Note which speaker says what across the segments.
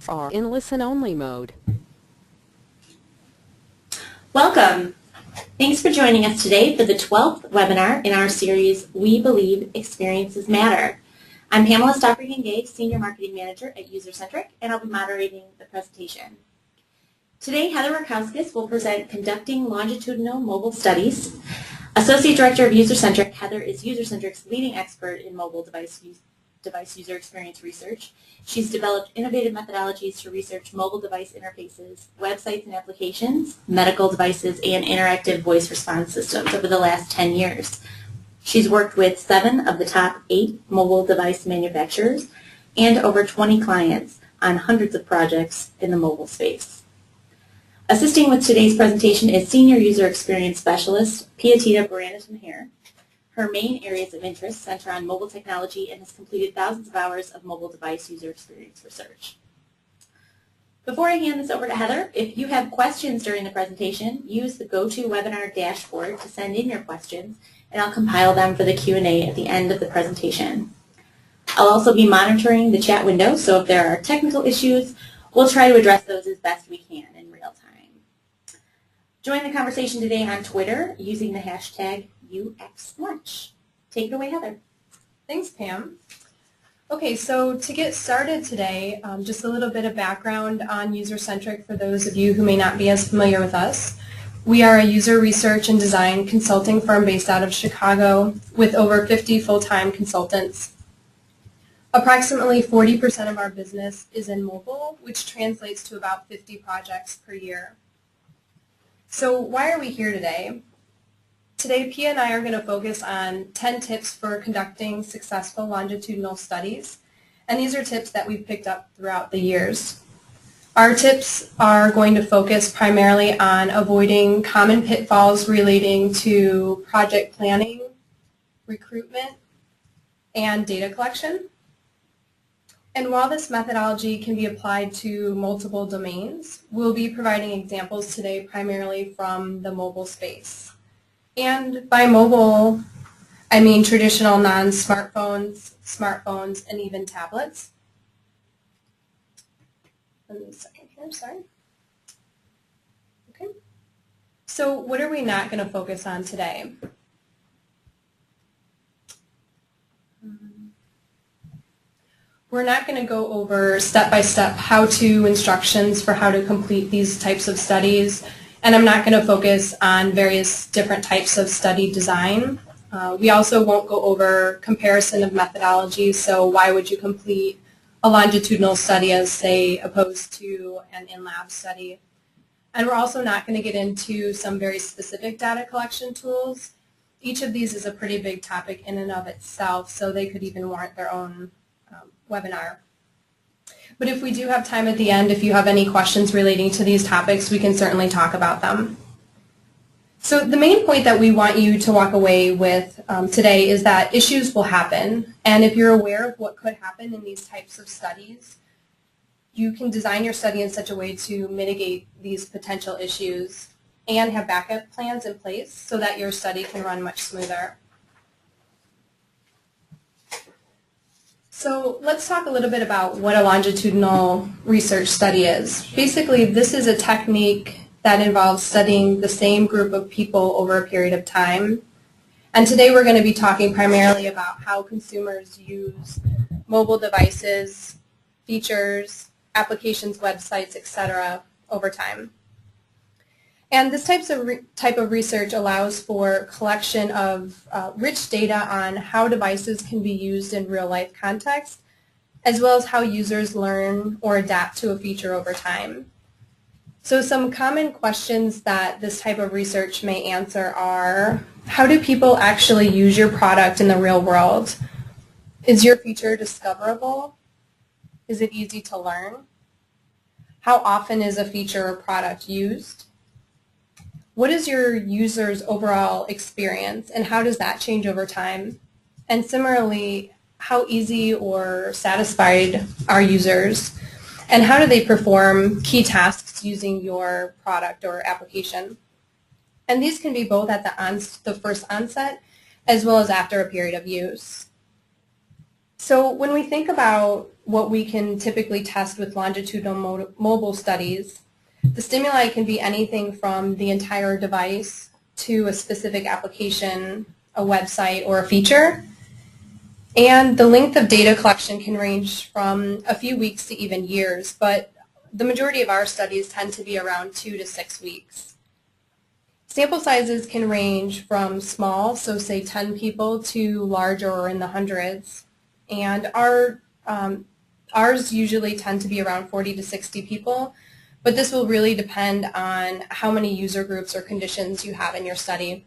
Speaker 1: are in listen-only mode.
Speaker 2: Welcome. Thanks for joining us today for the 12th webinar in our series, We Believe Experiences Matter. I'm Pamela Stopper-Hingay, Senior Marketing Manager at Centric, and I'll be moderating the presentation. Today, Heather Rakowskis will present Conducting Longitudinal Mobile Studies. Associate Director of Centric, Heather is Centric's leading expert in mobile device user experience research. She's developed innovative methodologies to research mobile device interfaces, websites and applications, medical devices, and interactive voice response systems over the last 10 years. She's worked with 7 of the top 8 mobile device manufacturers and over 20 clients on hundreds of projects in the mobile space. Assisting with today's presentation is Senior User Experience Specialist Piatita Baranaton-Hare. Her main areas of interest center on mobile technology and has completed thousands of hours of mobile device user experience research. Before I hand this over to Heather, if you have questions during the presentation, use the GoToWebinar dashboard to send in your questions, and I'll compile them for the Q&A at the end of the presentation. I'll also be monitoring the chat window, so if there are technical issues, we'll try to address those as best we can in real time. Join the conversation today on Twitter using the hashtag UXLunch. Take it away, Heather.
Speaker 3: Thanks, Pam. Okay, so to get started today, just a little bit of background on Centric for those of you who may not be as familiar with us. We are a user research and design consulting firm based out of Chicago with over 50 full-time consultants. Approximately 40% of our business is in mobile, which translates to about 50 projects per year. So why are we here today? Today, Pia and I are going to focus on 10 tips for conducting successful longitudinal studies, and these are tips that we've picked up throughout the years. Our tips are going to focus primarily on avoiding common pitfalls relating to project planning, recruitment, and data collection. And while this methodology can be applied to multiple domains, we'll be providing examples today primarily from the mobile space. And by mobile, I mean traditional non-smartphones, smartphones, and even tablets. Let me a second here, sorry. Okay. So what are we not going to focus on today? We're not going to go over step-by-step how-to instructions for how to complete these types of studies. And I'm not going to focus on various different types of study design. We also won't go over comparison of methodologies, so why would you complete a longitudinal study as, say, opposed to an in-lab study. And we're also not going to get into some very specific data collection tools. Each of these is a pretty big topic in and of itself, so they could even warrant their own webinar. But if we do have time at the end, if you have any questions relating to these topics, we can certainly talk about them. So the main point that we want you to walk away with today is that issues will happen. And if you're aware of what could happen in these types of studies, you can design your study in such a way to mitigate these potential issues and have backup plans in place so that your study can run much smoother. So let's talk a little bit about what a longitudinal research study is. Basically, this is a technique that involves studying the same group of people over a period of time. And today we're going to be talking primarily about how consumers use mobile devices, features, applications, websites, etc. over time. And this type of research allows for collection of rich data on how devices can be used in real-life context, as well as how users learn or adapt to a feature over time. So some common questions that this type of research may answer are, how do people actually use your product in the real world? Is your feature discoverable? Is it easy to learn? How often is a feature or product used? What is your user's overall experience, and how does that change over time? And similarly, how easy or satisfied are users, and how do they perform key tasks using your product or application? And these can be both at the first onset as well as after a period of use. So when we think about what we can typically test with longitudinal mobile studies, the stimuli can be anything from the entire device to a specific application, a website, or a feature. And the length of data collection can range from a few weeks to even years, but the majority of our studies tend to be around 2 to 6 weeks. Sample sizes can range from small, so say 10 people, to larger or in the hundreds. And ours usually tend to be around 40 to 60 people, but this will really depend on how many user groups or conditions you have in your study.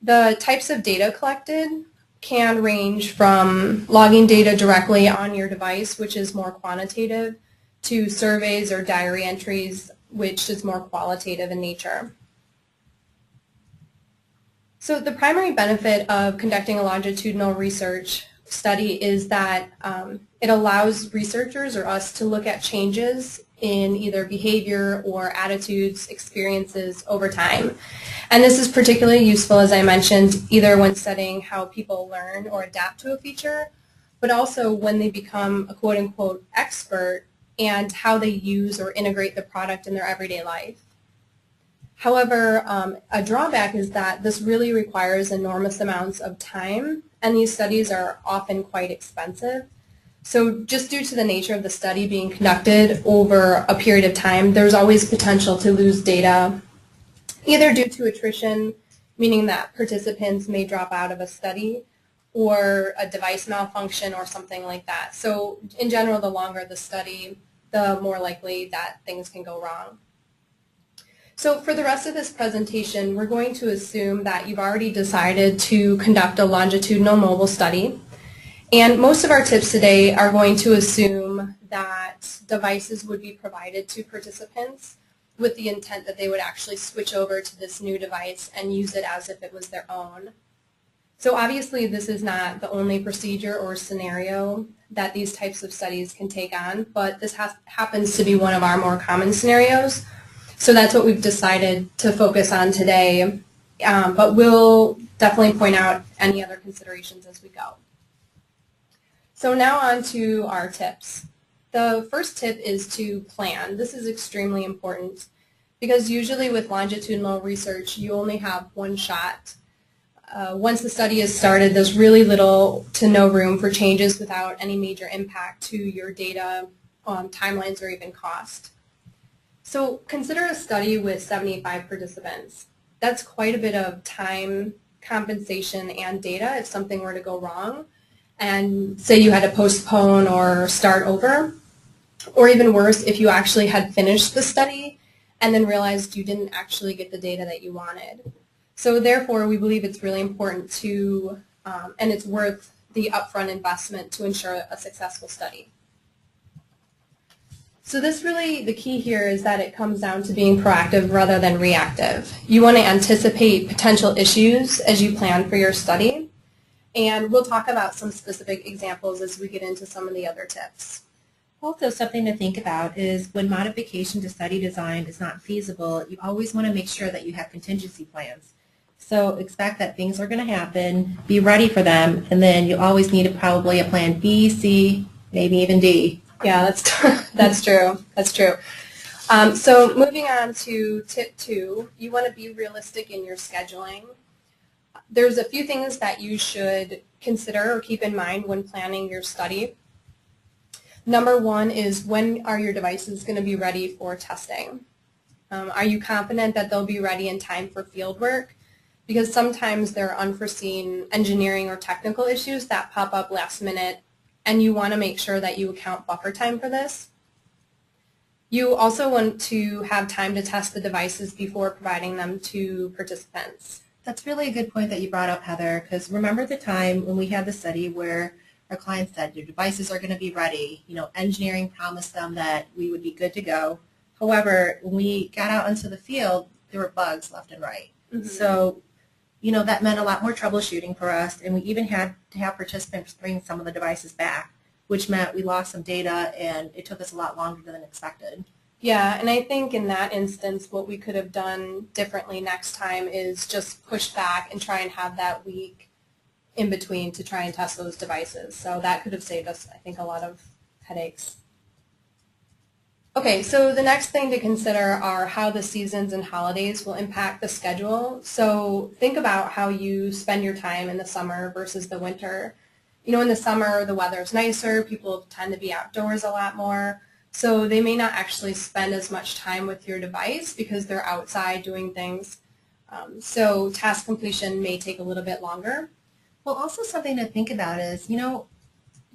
Speaker 3: The types of data collected can range from logging data directly on your device, which is more quantitative, to surveys or diary entries, which is more qualitative in nature. So the primary benefit of conducting a longitudinal research study is that it allows researchers or us to look at changes in either behavior or attitudes, experiences over time. And this is particularly useful, as I mentioned, either when studying how people learn or adapt to a feature, but also when they become a quote-unquote expert and how they use or integrate the product in their everyday life. However, a drawback is that this really requires enormous amounts of time, and these studies are often quite expensive. So just due to the nature of the study being conducted over a period of time, there's always potential to lose data, either due to attrition, meaning that participants may drop out of a study, or a device malfunction or something like that. So in general, the longer the study, the more likely that things can go wrong. So for the rest of this presentation, we're going to assume that you've already decided to conduct a longitudinal mobile study. And most of our tips today are going to assume that devices would be provided to participants with the intent that they would actually switch over to this new device and use it as if it was their own. So obviously this is not the only procedure or scenario that these types of studies can take on, but this happens to be one of our more common scenarios. So that's what we've decided to focus on today, but we'll definitely point out any other considerations as we go. So now on to our tips. The first tip is to plan. This is extremely important because usually with longitudinal research you only have one shot. Once the study is started, there's really little to no room for changes without any major impact to your data, timelines, or even cost. So consider a study with 75 participants. That's quite a bit of time, compensation, and data if something were to go wrong, and say you had to postpone or start over, or even worse, if you actually had finished the study and then realized you didn't actually get the data that you wanted. So therefore, we believe it's really important to, and it's worth the upfront investment to ensure a successful study. So this really, the key here is that it comes down to being proactive rather than reactive. You want to anticipate potential issues as you plan for your study, and we'll talk about some specific examples as we get into some of the other tips.
Speaker 2: Also, something to think about is when modification to study design is not feasible, you always want to make sure that you have contingency plans. So expect that things are going to happen, be ready for them, and then you always need probably a plan B, C, maybe even D.
Speaker 3: Yeah, that's true. That's true. So moving on to tip 2, you want to be realistic in your scheduling. There's a few things that you should consider or keep in mind when planning your study. Number 1 is, when are your devices going to be ready for testing? Are you confident that they'll be ready in time for field work? Because sometimes there are unforeseen engineering or technical issues that pop up last minute, and you want to make sure that you account buffer time for this. You also want to have time to test the devices before providing them to participants.
Speaker 4: That's really a good point that you brought up, Heather, because remember the time when we had the study where our client said your devices are going to be ready. You know, engineering promised them that we would be good to go. However, when we got out into the field, there were bugs left and right. Mm-hmm. So, you know, that meant a lot more troubleshooting for us, and we even had to have participants bring some of the devices back, which meant we lost some data, and it took us a lot longer than expected.
Speaker 3: Yeah, and I think in that instance, what we could have done differently next time is just push back and try and have that week in between to try and test those devices. So that could have saved us, I think, a lot of headaches. Okay, so the next thing to consider are how the seasons and holidays will impact the schedule. So think about how you spend your time in the summer versus the winter. You know, in the summer, the weather is nicer, people tend to be outdoors a lot more, so they may not actually spend as much time with your device because they're outside doing things. So task completion may take a little bit longer.
Speaker 4: Well, also something to think about is, you know,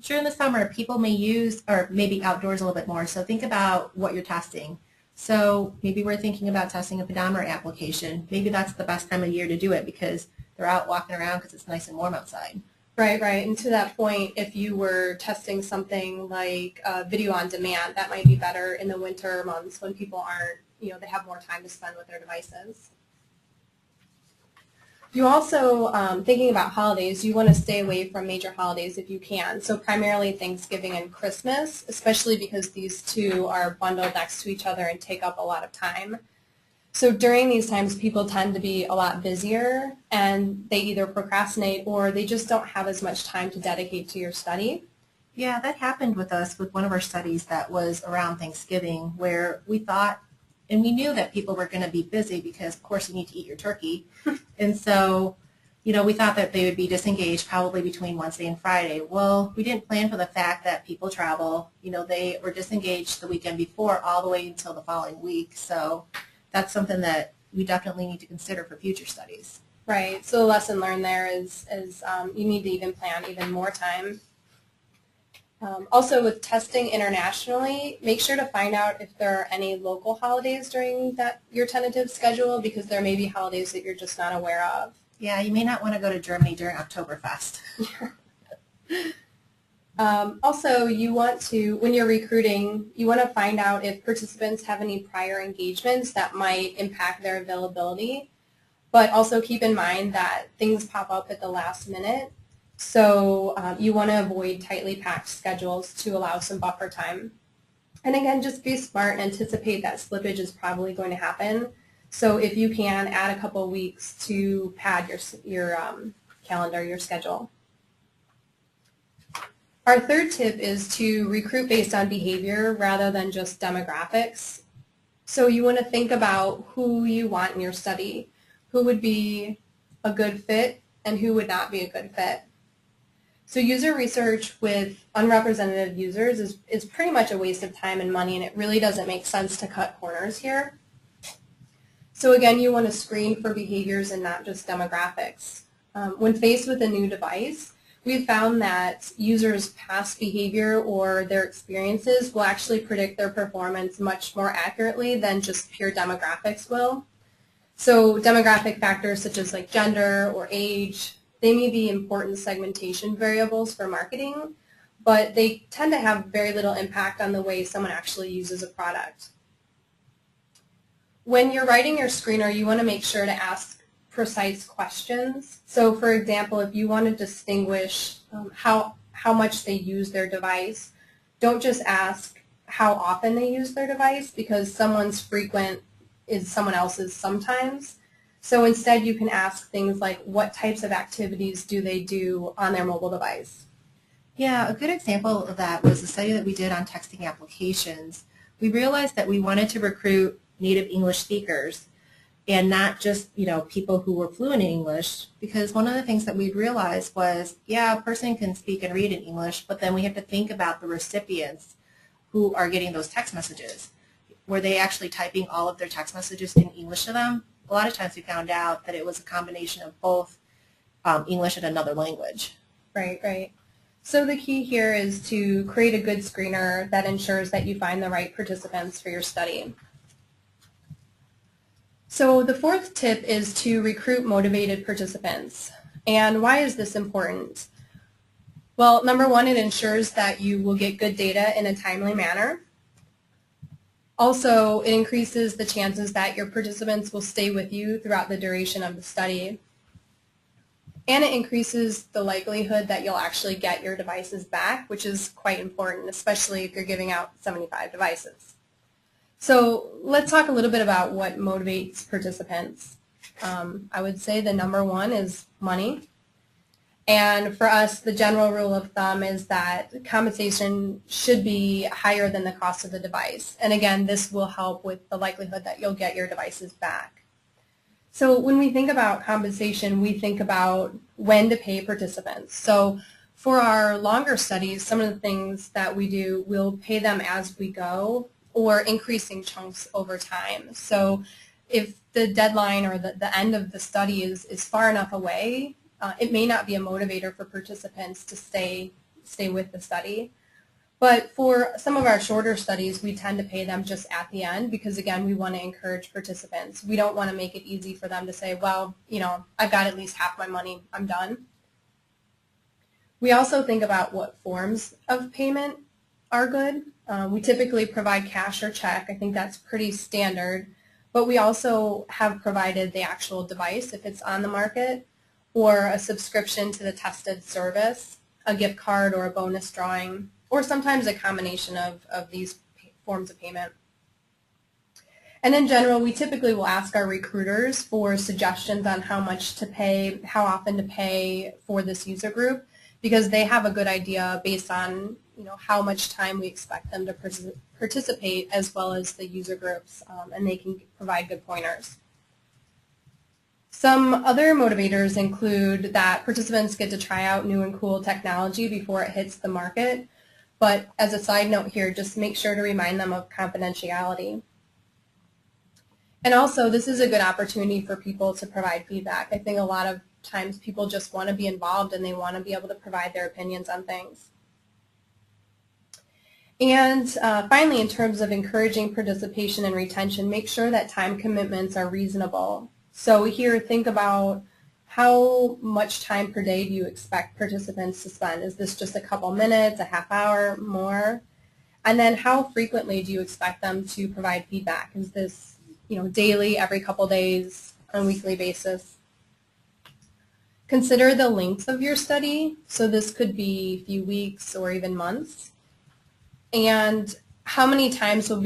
Speaker 4: during the summer, people may use, or maybe outdoors a little bit more, so think about what you're testing. So maybe we're thinking about testing a pedometer application. Maybe that's the best time of year to do it because they're out walking around because it's nice and warm outside.
Speaker 3: Right, right. And to that point, if you were testing something like video on demand, that might be better in the winter months when people aren't, you know, they have more time to spend with their devices. You also, thinking about holidays, you want to stay away from major holidays if you can. So primarily Thanksgiving and Christmas, especially because these two are bundled next to each other and take up a lot of time. So during these times, people tend to be a lot busier and they either procrastinate or they just don't have as much time to dedicate to your study.
Speaker 4: Yeah, that happened with us with one of our studies that was around Thanksgiving where we thought, and we knew that people were going to be busy because, of course, you need to eat your turkey. And so, you know, we thought that they would be disengaged probably between Wednesday and Friday. Well, we didn't plan for the fact that people travel. You know, they were disengaged the weekend before all the way until the following week. So that's something that we definitely need to consider for future studies.
Speaker 3: Right. So the lesson learned there is you need to even plan even more time. Also with testing internationally, make sure to find out if there are any local holidays during your tentative schedule because there may be holidays that you're just not aware of.
Speaker 4: Yeah, you may not want to go to Germany during Oktoberfest.
Speaker 3: Also, you want to, when you're recruiting, you want to find out if participants have any prior engagements that might impact their availability, but also keep in mind that things pop up at the last minute. So you want to avoid tightly packed schedules to allow some buffer time. And again, just be smart and anticipate that slippage is probably going to happen. So if you can, add a couple weeks to pad your calendar, your schedule. Our third tip is to recruit based on behavior rather than just demographics. So you want to think about who you want in your study, who would be a good fit and who would not be a good fit. So user research with unrepresented users is pretty much a waste of time and money, and it really doesn't make sense to cut corners here. So again, you want to screen for behaviors and not just demographics. When faced with a new device, we've found that users' past behavior or their experiences will actually predict their performance much more accurately than just pure demographics will. So demographic factors such as like gender or age, they may be important segmentation variables for marketing, but they tend to have very little impact on the way someone actually uses a product. When you're writing your screener, you want to make sure to ask precise questions. So for example, if you want to distinguish how much they use their device, don't just ask how often they use their device because someone's frequent is someone else's sometimes. So instead you can ask things like what types of activities do they do on their mobile device?
Speaker 4: Yeah, a good example of that was the study that we did on texting applications. We realized that we wanted to recruit native English speakers and not just, you know, people who were fluent in English, because one of the things that we realized was, yeah, a person can speak and read in English, but then we have to think about the recipients who are getting those text messages. Were they actually typing all of their text messages in English to them? A lot of times we found out that it was a combination of both English and another language.
Speaker 3: Right, right. So the key here is to create a good screener that ensures that you find the right participants for your study. So the fourth tip is to recruit motivated participants. And why is this important? Well, number one, it ensures that you will get good data in a timely manner. Also, it increases the chances that your participants will stay with you throughout the duration of the study. And it increases the likelihood that you'll actually get your devices back, which is quite important, especially if you're giving out 75 devices. So let's talk a little bit about what motivates participants. I would say the number one is money. And for us, the general rule of thumb is that compensation should be higher than the cost of the device. And again, this will help with the likelihood that you'll get your devices back. So when we think about compensation, we think about when to pay participants. So for our longer studies, some of the things that we do, we'll pay them as we go or increasing chunks over time. So if the deadline or the end of the study is far enough away, it may not be a motivator for participants to stay with the study. But for some of our shorter studies, we tend to pay them just at the end because, again, we want to encourage participants. We don't want to make it easy for them to say, well, I've got at least half my money, I'm done. We also think about what forms of payment are good. We typically provide cash or check. I think that's pretty standard. But we also have provided the actual device if it's on the market, or a subscription to the tested service, a gift card or a bonus drawing, or sometimes a combination of these forms of payment. And in general, we typically will ask our recruiters for suggestions on how much to pay, how often to pay for this user group, because they have a good idea based on how much time we expect them to participate, as well as the user groups, and they can provide good pointers. Some other motivators include that participants get to try out new and cool technology before it hits the market. But as a side note here, just make sure to remind them of confidentiality. And also, this is a good opportunity for people to provide feedback. I think a lot of times people just want to be involved and they want to be able to provide their opinions on things. And finally, in terms of encouraging participation and retention, make sure that time commitments are reasonable. So here, think about how much time per day do you expect participants to spend? Is this just a couple minutes, a half hour, more? And then how frequently do you expect them to provide feedback? Is this daily, every couple days, on a weekly basis? Consider the length of your study. So this could be a few weeks or even months. And how many times will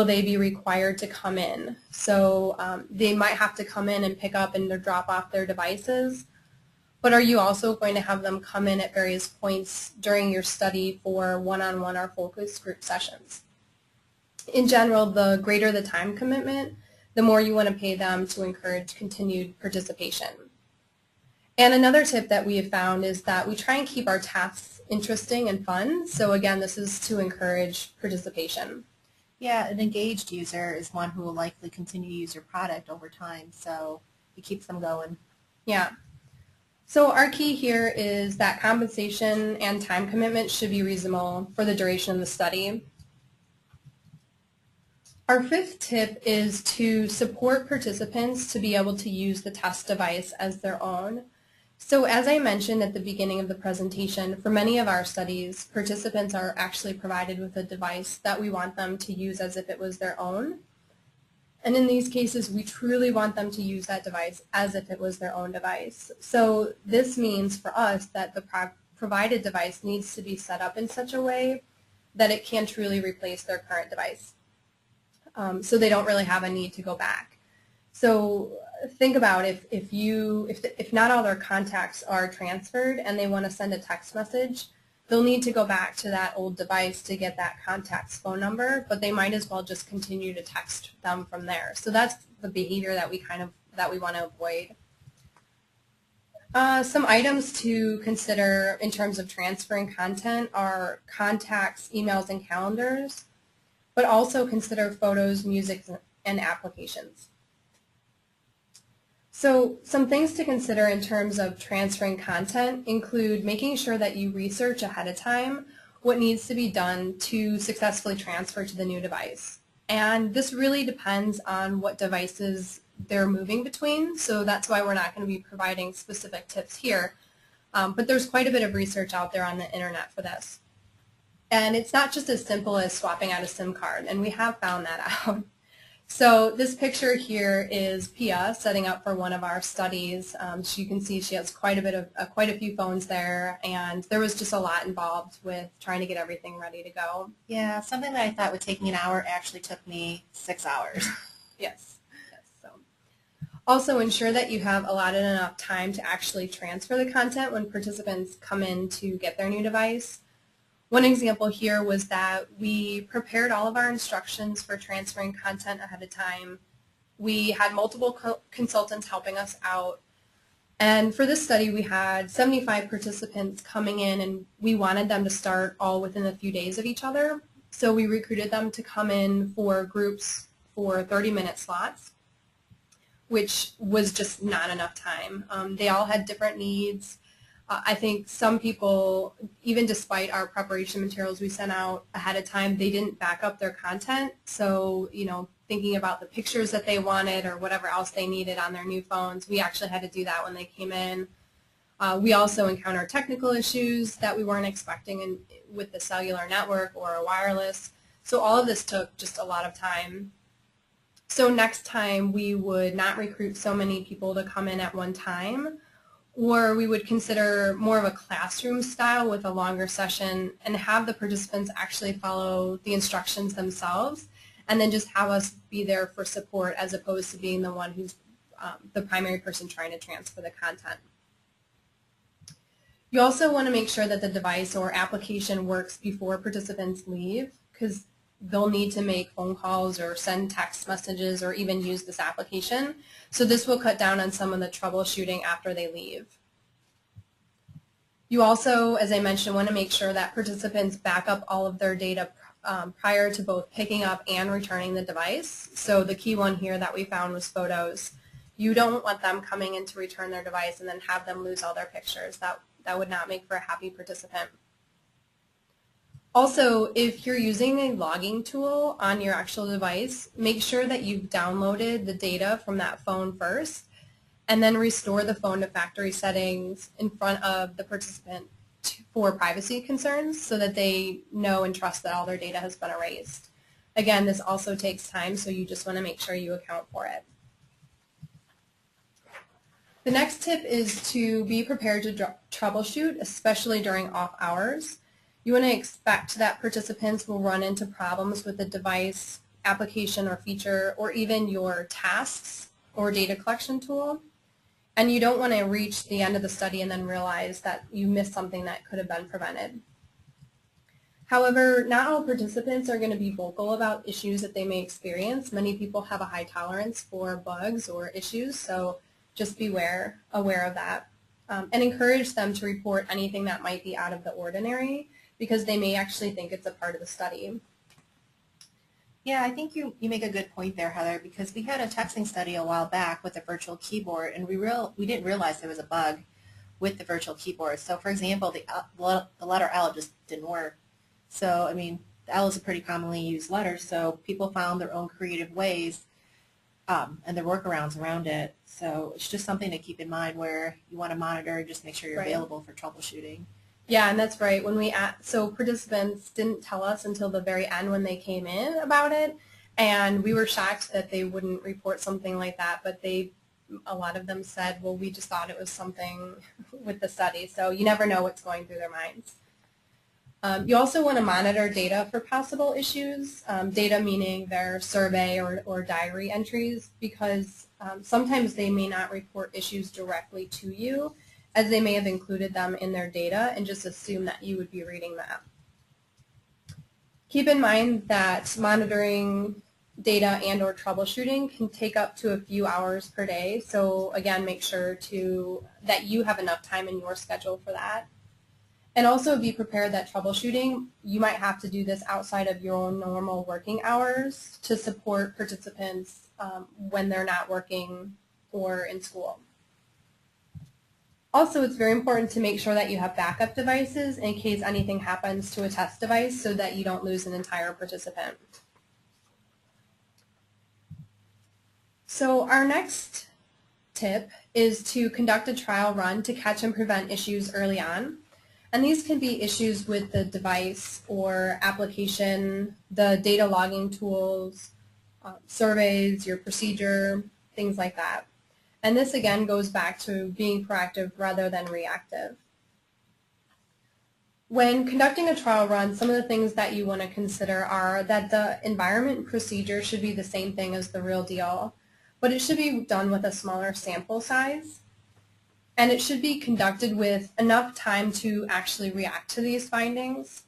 Speaker 3: they be required to come in? So they might have to come in and pick up and drop off their devices, but are you also going to have them come in at various points during your study for one-on-one or focus group sessions? In general, the greater the time commitment, the more you want to pay them to encourage continued participation. And another tip that we have found is that we try and keep our tasks interesting and fun. So again, this is to encourage participation.
Speaker 4: Yeah, an engaged user is one who will likely continue to use your product over time, so it keeps them going.
Speaker 3: Yeah. So our key here is that compensation and time commitment should be reasonable for the duration of the study. Our fifth tip is to support participants to be able to use the test device as their own. So as I mentioned at the beginning of the presentation, for many of our studies, participants are actually provided with a device that we want them to use as if it was their own. And in these cases, we truly want them to use that device as if it was their own device. So this means for us that the provided device needs to be set up in such a way that it can truly replace their current device. So they don't really have a need to go back. So think about if not all their contacts are transferred and they want to send a text message, they'll need to go back to that old device to get that contact's phone number, but they might as well just continue to text them from there. So that's the behavior that we want to avoid. Some items to consider in terms of transferring content are contacts, emails, and calendars, but also consider photos, music, and applications. So some things to consider in terms of transferring content include making sure that you research ahead of time what needs to be done to successfully transfer to the new device. And this really depends on what devices they're moving between, so that's why we're not going to be providing specific tips here. But there's quite a bit of research out there on the internet for this. And it's not just as simple as swapping out a SIM card, and we have found that out. So this picture here is Pia setting up for one of our studies. You can see she has quite a few phones there, and there was just a lot involved with trying to get everything ready to go.
Speaker 4: Yeah, something that I thought would take me an hour actually took me 6 hours.
Speaker 3: Yes. So Also, ensure that you have allotted enough time to actually transfer the content when participants come in to get their new device. One example here was that we prepared all of our instructions for transferring content ahead of time. We had multiple consultants helping us out. And for this study, we had 75 participants coming in, and we wanted them to start all within a few days of each other. So we recruited them to come in for groups for 30-minute slots, which was just not enough time. They all had different needs. I think some people, even despite our preparation materials we sent out ahead of time, they didn't back up their content. So, thinking about the pictures that they wanted or whatever else they needed on their new phones, we actually had to do that when they came in. We also encountered technical issues that we weren't expecting with the cellular network or a wireless. So all of this took just a lot of time. So next time we would not recruit so many people to come in at one time, or we would consider more of a classroom style with a longer session and have the participants actually follow the instructions themselves, and then just have us be there for support as opposed to being the one who's the primary person trying to transfer the content. You also want to make sure that the device or application works before participants leave, because they'll need to make phone calls or send text messages or even use this application. So this will cut down on some of the troubleshooting after they leave. You also, as I mentioned, want to make sure that participants back up all of their data prior to both picking up and returning the device. So the key one here that we found was photos. You don't want them coming in to return their device and then have them lose all their pictures. That would not make for a happy participant. Also, if you're using a logging tool on your actual device, make sure that you've downloaded the data from that phone first, and then restore the phone to factory settings in front of the participant for privacy concerns so that they know and trust that all their data has been erased. Again, this also takes time, so you just want to make sure you account for it. The next tip is to be prepared to troubleshoot, especially during off hours. You want to expect that participants will run into problems with the device, application or feature, or even your tasks or data collection tool. And you don't want to reach the end of the study and then realize that you missed something that could have been prevented. However, not all participants are going to be vocal about issues that they may experience. Many people have a high tolerance for bugs or issues, so just be aware of that. And encourage them to report anything that might be out of the ordinary, because they may actually think it's a part of the study.
Speaker 4: Yeah, I think you make a good point there, Heather, because we had a texting study a while back with a virtual keyboard, and we didn't realize there was a bug with the virtual keyboard. So, for example, the letter L just didn't work. So, I mean, the L is a pretty commonly used letter, so people found their own creative ways and their workarounds around it. So it's just something to keep in mind where you want to monitor and just make sure you're available for troubleshooting.
Speaker 3: Yeah, and that's right. So participants didn't tell us until the very end when they came in about it, and we were shocked that they wouldn't report something like that, but a lot of them said, well, we just thought it was something with the study. So you never know what's going through their minds. You also want to monitor data for possible issues, data meaning their survey or diary entries, because sometimes they may not report issues directly to you, as they may have included them in their data and just assume that you would be reading that. Keep in mind that monitoring data and or troubleshooting can take up to a few hours per day, so again, make sure that you have enough time in your schedule for that. And also be prepared that troubleshooting, you might have to do this outside of your own normal working hours to support participants when they're not working or in school. Also, it's very important to make sure that you have backup devices in case anything happens to a test device so that you don't lose an entire participant. So our next tip is to conduct a trial run to catch and prevent issues early on. And these can be issues with the device or application, the data logging tools, surveys, your procedure, things like that. And this again goes back to being proactive rather than reactive. When conducting a trial run, some of the things that you want to consider are that the environment and procedure should be the same thing as the real deal. but it should be done with a smaller sample size. And it should be conducted with enough time to actually react to these findings.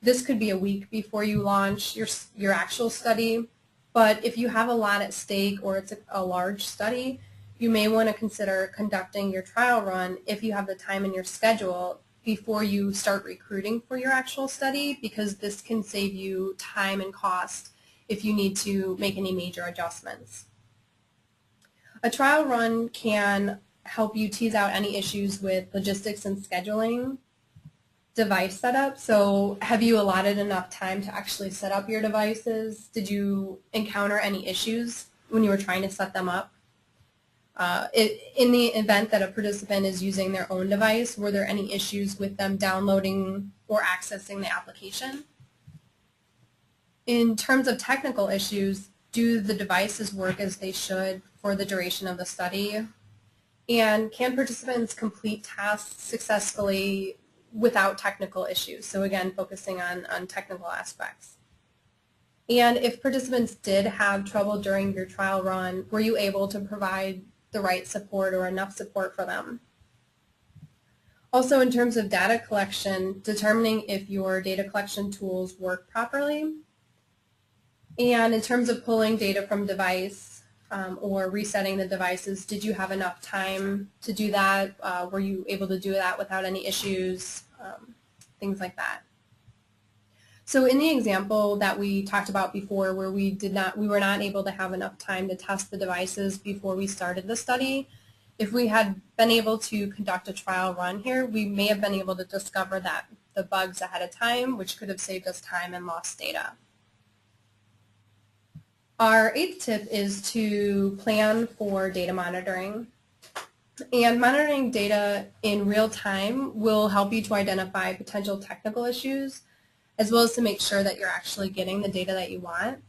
Speaker 3: This could be a week before you launch your actual study, but if you have a lot at stake or it's a large study, you may want to consider conducting your trial run if you have the time in your schedule before you start recruiting for your actual study, because this can save you time and cost if you need to make any major adjustments. A trial run can help you tease out any issues with logistics and scheduling, device setup. So have you allotted enough time to actually set up your devices? Did you encounter any issues when you were trying to set them up? In the event that a participant is using their own device, were there any issues with them downloading or accessing the application? In terms of technical issues, do the devices work as they should for the duration of the study? And can participants complete tasks successfully without technical issues? So again, focusing on technical aspects. And if participants did have trouble during your trial run, were you able to provide the right support or enough support for them? Also, in terms of data collection, determining if your data collection tools work properly. And in terms of pulling data from device or resetting the devices, did you have enough time to do that? Were you able to do that without any issues? Things like that. So in the example that we talked about before, where we were not able to have enough time to test the devices before we started the study, if we had been able to conduct a trial run here, we may have been able to discover the bugs ahead of time, which could have saved us time and lost data. Our 8th tip is to plan for data monitoring. And monitoring data in real time will help you to identify potential technical issues, as well as to make sure that you're actually getting the data that you want.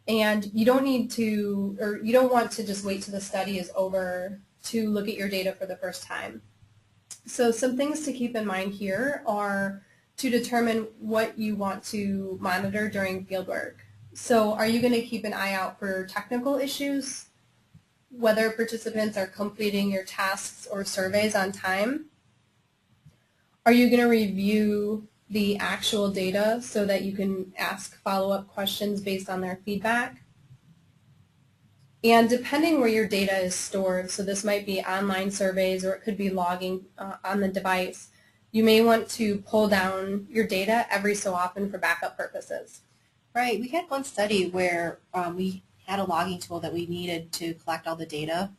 Speaker 3: And you don't need to, or you don't want to just wait till the study is over to look at your data for the first time. So some things to keep in mind here are to determine what you want to monitor during fieldwork. So are you going to keep an eye out for technical issues, whether participants are completing your tasks or surveys on time? Are you going to review the actual data so that you can ask follow-up questions based on their feedback? And depending where your data is stored, so this might be online surveys or it could be logging on the device, you may want to pull down your data every so often for backup purposes.
Speaker 4: Right. We had one study where we had a logging tool that we needed to collect all the data,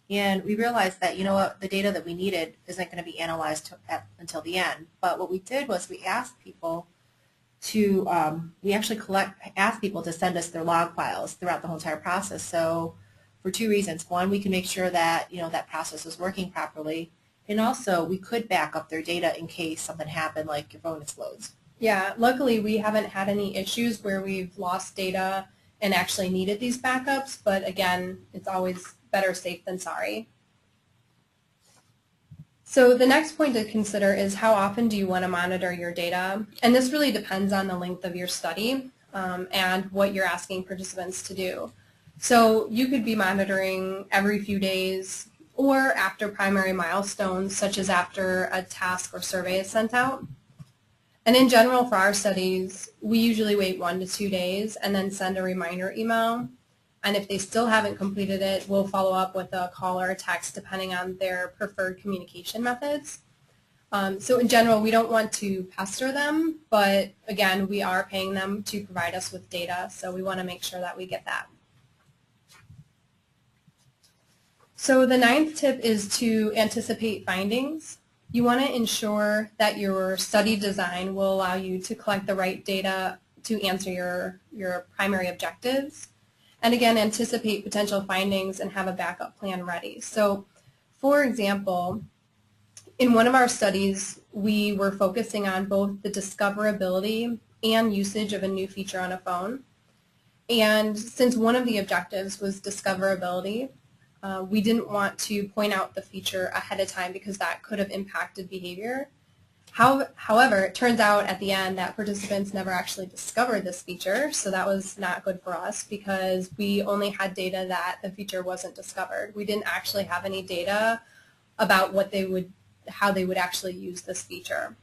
Speaker 4: and we realized that, you know what, the data that we needed isn't going to be analyzed until the end. But what we did was we asked people to, asked people to send us their log files throughout the whole entire process. So for two reasons. One, we can make sure that, that process is working properly, and also we could back up their data in case something happened, like your phone explodes.
Speaker 3: Yeah, luckily we haven't had any issues where we've lost data and actually needed these backups, but again, it's always better safe than sorry. So the next point to consider is how often do you want to monitor your data? And this really depends on the length of your study and what you're asking participants to do. So you could be monitoring every few days or after primary milestones, such as after a task or survey is sent out. And in general, for our studies, we usually wait 1 to 2 days and then send a reminder email. And if they still haven't completed it, we'll follow up with a call or a text depending on their preferred communication methods. So in general, we don't want to pester them, but again, we are paying them to provide us with data, so we want to make sure that we get that. So the 9th tip is to anticipate findings. You want to ensure that your study design will allow you to collect the right data to answer your primary objectives. And again, anticipate potential findings and have a backup plan ready. So for example, in one of our studies, we were focusing on both the discoverability and usage of a new feature on a phone. And since one of the objectives was discoverability, we didn't want to point out the feature ahead of time because that could have impacted behavior. However, it turns out at the end that participants never actually discovered this feature, so that was not good for us because we only had data that the feature wasn't discovered. We didn't actually have any data about how they would actually use this feature.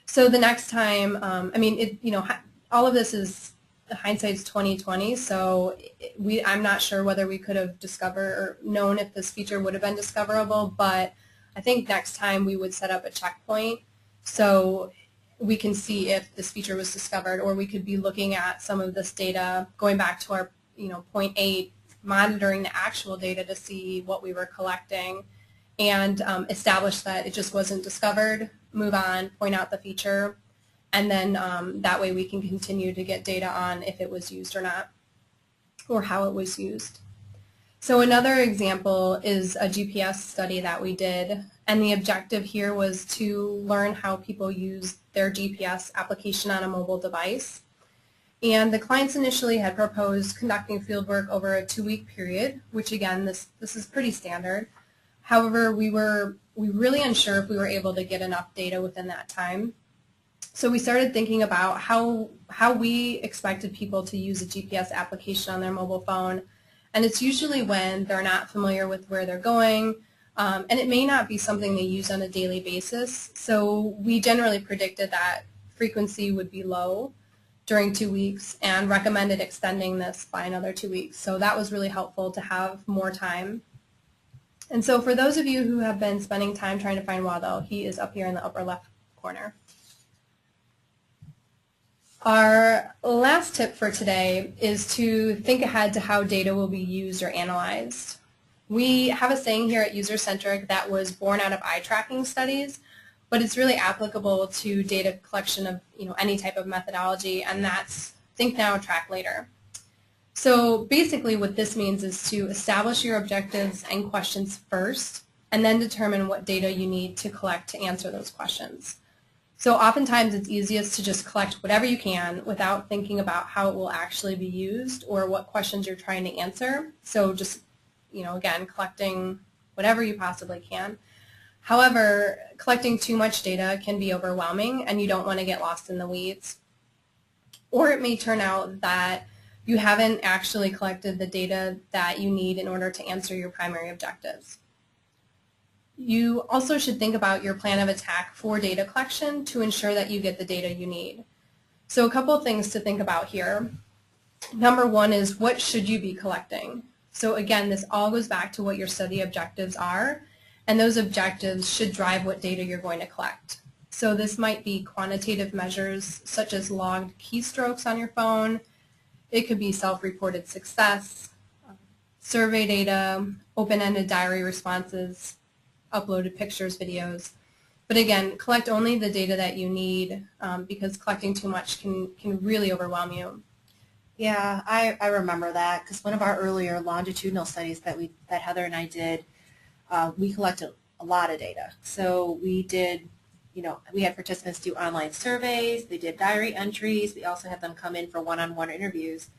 Speaker 3: So the next time, all of this is hindsight's 2020, so I'm not sure whether we could have discovered or known if this feature would have been discoverable, but I think next time we would set up a checkpoint so we can see if this feature was discovered, or we could be looking at some of this data, going back to our point 8, monitoring the actual data to see what we were collecting and establish that it just wasn't discovered, move on, point out the feature, and then that way we can continue to get data on if it was used or not, or how it was used. So another example is a GPS study that we did, and the objective here was to learn how people use their GPS application on a mobile device. And the clients initially had proposed conducting fieldwork over a 2-week period, which again, this is pretty standard. However, we were really unsure if we were able to get enough data within that time. So we started thinking about how we expected people to use a GPS application on their mobile phone. And it's usually when they're not familiar with where they're going, and it may not be something they use on a daily basis. So we generally predicted that frequency would be low during 2 weeks and recommended extending this by another 2 weeks. So that was really helpful to have more time. And so for those of you who have been spending time trying to find Wado, he is up here in the upper left corner. Our last tip for today is to think ahead to how data will be used or analyzed. We have a saying here at User-Centric that was born out of eye tracking studies, but it's really applicable to data collection of any type of methodology, and that's think now, track later. So basically what this means is to establish your objectives and questions first, and then determine what data you need to collect to answer those questions. So oftentimes it's easiest to just collect whatever you can without thinking about how it will actually be used or what questions you're trying to answer. So just, again, collecting whatever you possibly can. However, collecting too much data can be overwhelming and you don't want to get lost in the weeds. Or it may turn out that you haven't actually collected the data that you need in order to answer your primary objectives. You also should think about your plan of attack for data collection to ensure that you get the data you need. So a couple of things to think about here. Number one is, what should you be collecting? So again, this all goes back to what your study objectives are, and those objectives should drive what data you're going to collect. So this might be quantitative measures such as logged keystrokes on your phone. It could be self-reported success, survey data, open-ended diary responses, uploaded pictures, videos. But again, collect only the data that you need because collecting too much can really overwhelm you.
Speaker 4: Yeah, I remember that because one of our earlier longitudinal studies that Heather and I did, we collected a lot of data. So we did, we had participants do online surveys, they did diary entries, we also had them come in for one-on-one interviews.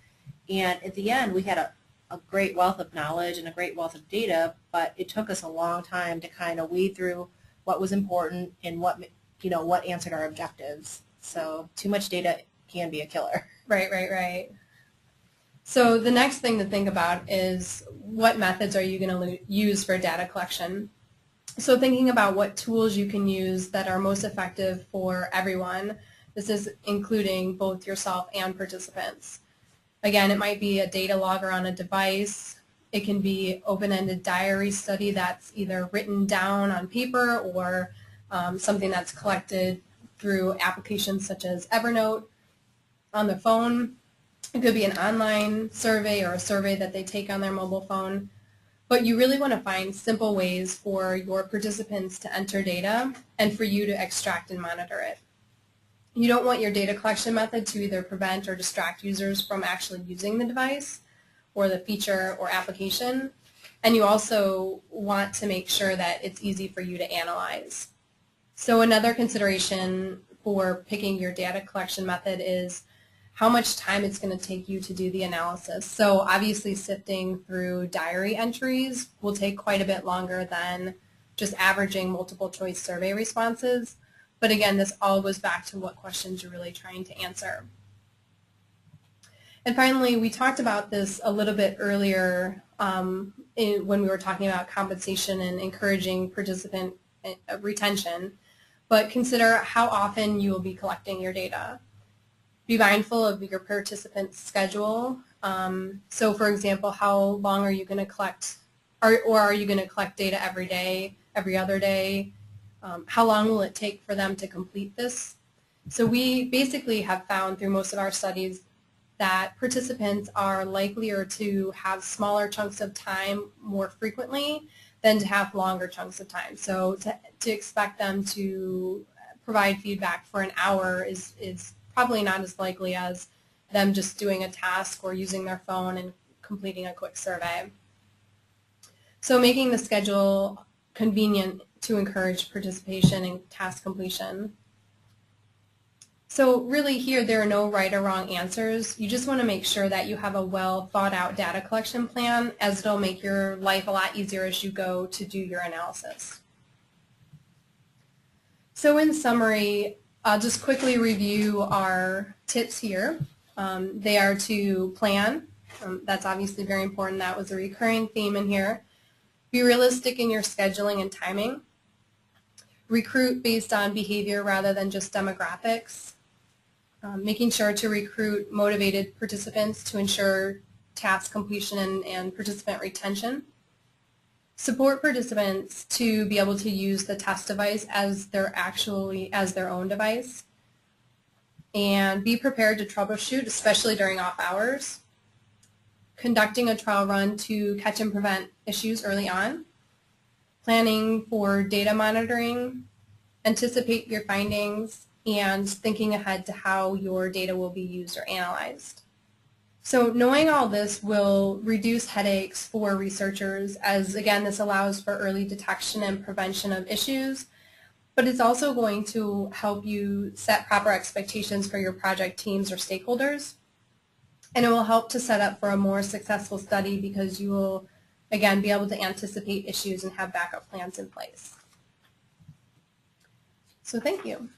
Speaker 4: And at the end, we had a great wealth of knowledge and a great wealth of data, but it took us a long time to kind of weed through what was important and what answered our objectives. So too much data can be a killer.
Speaker 3: Right. So the next thing to think about is what methods are you going to use for data collection? So thinking about what tools you can use that are most effective for everyone. This is including both yourself and participants. Again, it might be a data logger on a device. It can be open-ended diary study that's either written down on paper or something that's collected through applications such as Evernote on the phone. It could be an online survey or a survey that they take on their mobile phone. But you really want to find simple ways for your participants to enter data and for you to extract and monitor it. You don't want your data collection method to either prevent or distract users from actually using the device or the feature or application. And you also want to make sure that it's easy for you to analyze. So another consideration for picking your data collection method is how much time it's going to take you to do the analysis. So obviously sifting through diary entries will take quite a bit longer than just averaging multiple choice survey responses. But again, this all goes back to what questions you're really trying to answer. And finally, we talked about this a little bit earlier when we were talking about compensation and encouraging participant retention, but consider how often you will be collecting your data. Be mindful of your participant's schedule. So for example, how long are you going to collect, or are you going to collect data every day, every other day? How long will it take for them to complete this? So we basically have found through most of our studies that participants are likelier to have smaller chunks of time more frequently than to have longer chunks of time. So to expect them to provide feedback for an hour is probably not as likely as them just doing a task or using their phone and completing a quick survey. So making the schedule convenient to encourage participation and task completion. So really here there are no right or wrong answers. You just want to make sure that you have a well thought out data collection plan, as it'll make your life a lot easier as you go to do your analysis. So in summary, I'll just quickly review our tips here. They are to plan. That's obviously very important. That was a recurring theme in here. Be realistic in your scheduling and timing. Recruit based on behavior rather than just demographics. Making sure to recruit motivated participants to ensure task completion and participant retention. Support participants to be able to use the test device as their own device. And be prepared to troubleshoot, especially during off hours. Conducting a trial run to catch and prevent issues early on. Planning for data monitoring. Anticipate your findings, and thinking ahead to how your data will be used or analyzed. So knowing all this will reduce headaches for researchers, as again this allows for early detection and prevention of issues, but it's also going to help you set proper expectations for your project teams or stakeholders, and it will help to set up for a more successful study because you will again be able to anticipate issues and have backup plans in place. So thank you.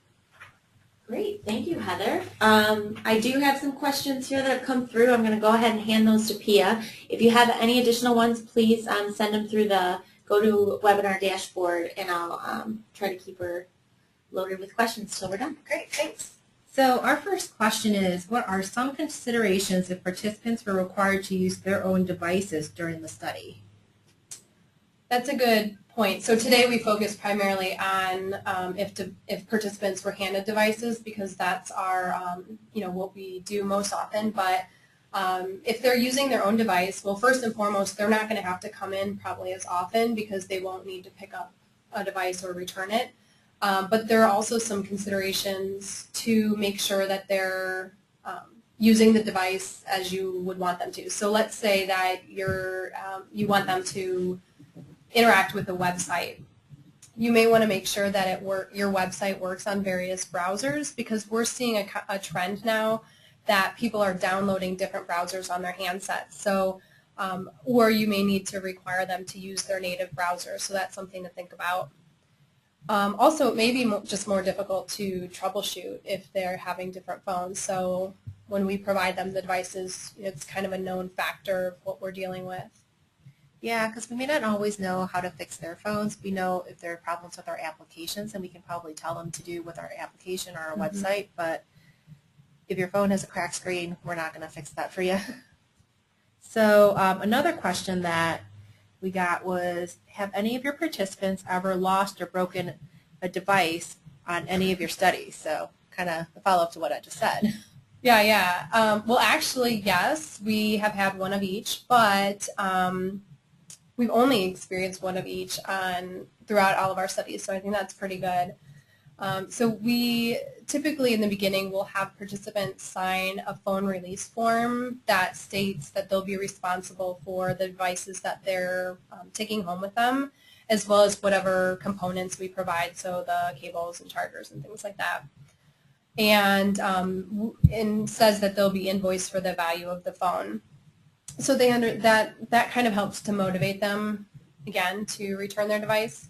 Speaker 2: Great, thank you, Heather. I do have some questions here that have come through. I'm going to go ahead and hand those to Pia. If you have any additional ones, please send them through the GoToWebinar dashboard, and I'll try to keep her loaded with questions till we're done.
Speaker 4: Great, thanks. So our first question is, what are some considerations if participants were required to use their own devices during the study?
Speaker 3: That's a good point. So today we focused primarily on if participants were handed devices, because that's our what we do most often. But if they're using their own device, well, first and foremost, they're not going to have to come in probably as often because they won't need to pick up a device or return it. But there are also some considerations to make sure that they're using the device as you would want them to. So let's say that you want them to interact with the website. You may want to make sure that your website works on various browsers, because we're seeing a trend now that people are downloading different browsers on their handsets. So, or you may need to require them to use their native browser. So that's something to think about. Also, it may be just more difficult to troubleshoot if they're having different phones. So when we provide them the devices, it's kind of a known factor of what we're dealing with.
Speaker 4: Yeah, because we may not always know how to fix their phones. We know if there are problems with our applications, and we can probably tell them to do with our application or our website, but if your phone has a cracked screen, we're not going to fix that for you. So another question that we got was, have any of your participants ever lost or broken a device on any of your studies? So kind of a follow-up to what I just said.
Speaker 3: Yeah. Well, actually, yes, we have had one of each, but we've only experienced one of each throughout all of our studies, so I think that's pretty good. So we typically in the beginning will have participants sign a phone release form that states that they'll be responsible for the devices that they're taking home with them, as well as whatever components we provide, so the cables and chargers and things like that. And says that they'll be invoiced for the value of the phone. So that kind of helps to motivate them, again, to return their device.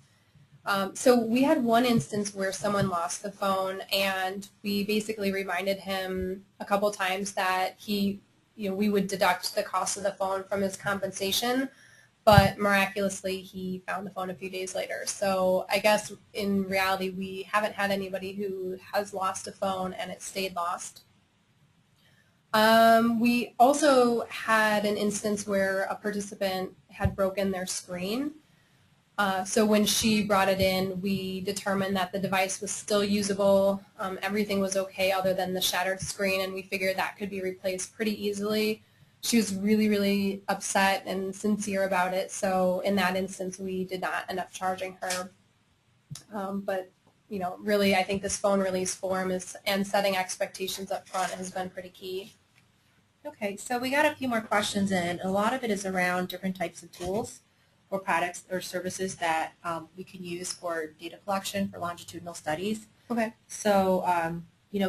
Speaker 3: So we had one instance where someone lost the phone, and we basically reminded him a couple times that we would deduct the cost of the phone from his compensation, but miraculously he found the phone a few days later. So I guess in reality we haven't had anybody who has lost a phone and it stayed lost. We also had an instance where a participant had broken their screen. So when she brought it in, we determined that the device was still usable. Everything was okay other than the shattered screen, and we figured that could be replaced pretty easily. She was really, really upset and sincere about it, so in that instance we did not end up charging her. But really I think this phone release form and setting expectations up front has been pretty key.
Speaker 4: Okay, so we got a few more questions in. A lot of it is around different types of tools or products or services that we can use for data collection for longitudinal studies.
Speaker 3: Okay.
Speaker 4: So, can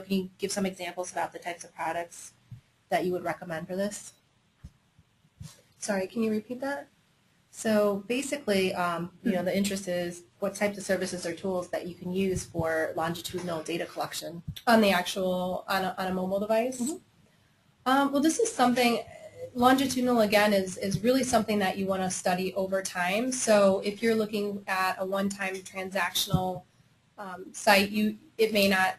Speaker 4: you give some examples about the types of products that you would recommend for this?
Speaker 3: Sorry, can you repeat that?
Speaker 4: So basically, the interest is what types of services or tools that you can use for longitudinal data collection.
Speaker 3: On a mobile device?
Speaker 4: Mm-hmm.
Speaker 3: Well, this is something, longitudinal again is really something that you want to study over time. So if you're looking at a one-time transactional site, it may not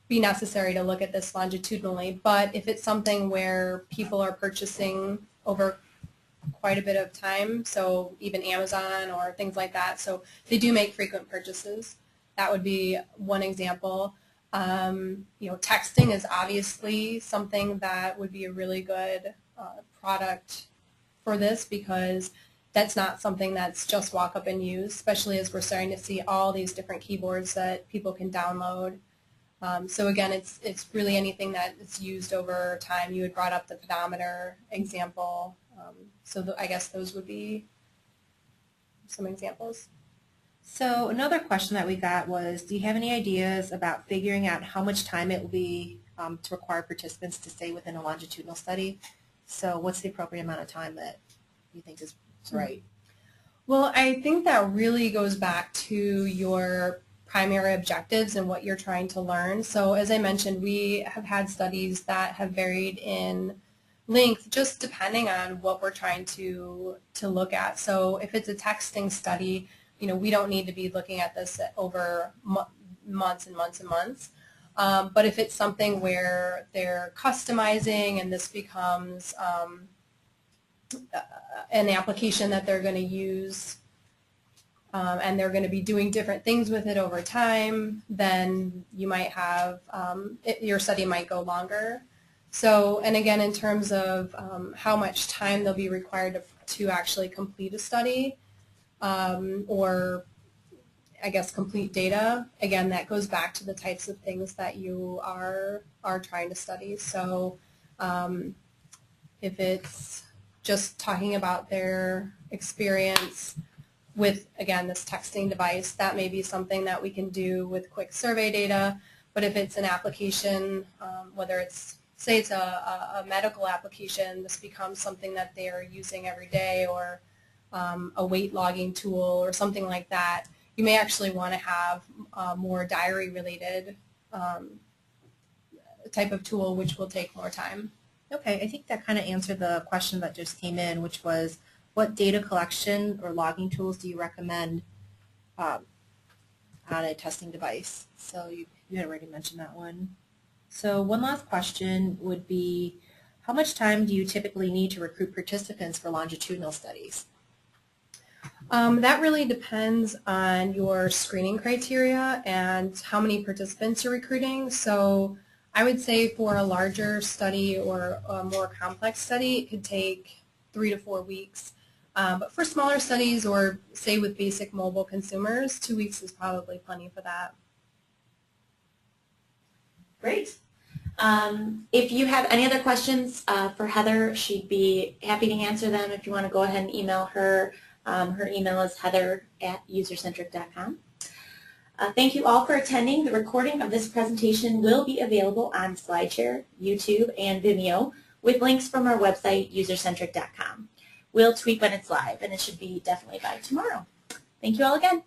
Speaker 3: be necessary to look at this longitudinally, but if it's something where people are purchasing over quite a bit of time, so even Amazon or things like that, so they do make frequent purchases, that would be one example. Texting is obviously something that would be a really good product for this, because that's not something that's just walk up and use, especially as we're starting to see all these different keyboards that people can download. So again, it's really anything that is used over time. You had brought up the pedometer example, so I guess those would be some examples.
Speaker 4: So another question that we got was, do you have any ideas about figuring out how much time it will be to require participants to stay within a longitudinal study? So what's the appropriate amount of time that you think is right?
Speaker 3: Well, I think that really goes back to your primary objectives and what you're trying to learn. So as I mentioned, we have had studies that have varied in length just depending on what we're trying to look at. So if it's a texting study, we don't need to be looking at this over months and months and months. But if it's something where they're customizing and this becomes an application that they're going to use and they're going to be doing different things with it over time, then you might have, your study might go longer. So, and again, in terms of how much time they'll be required to actually complete a study, or I guess complete data, again, that goes back to the types of things that you are trying to study. So if it's just talking about their experience with, again, this texting device, that may be something that we can do with quick survey data. But if it's an application, whether it's, say it's a medical application, this becomes something that they are using every day, or a weight logging tool or something like that, you may actually want to have a more diary-related type of tool, which will take more time.
Speaker 4: Okay, I think that kind of answered the question that just came in, which was, what data collection or logging tools do you recommend on a testing device? So you had already mentioned that one. So one last question would be, how much time do you typically need to recruit participants for longitudinal studies?
Speaker 3: That really depends on your screening criteria and how many participants you're recruiting. So I would say for a larger study or a more complex study, it could take 3 to 4 weeks. But for smaller studies, or say with basic mobile consumers, 2 weeks is probably plenty for that.
Speaker 2: Great. If you have any other questions for Heather, she'd be happy to answer them. If you want to go ahead and email her, her email is heather@usercentric.com. Thank you all for attending. The recording of this presentation will be available on SlideShare, YouTube, and Vimeo with links from our website, usercentric.com. We'll tweet when it's live, and it should be definitely by tomorrow. Thank you all again.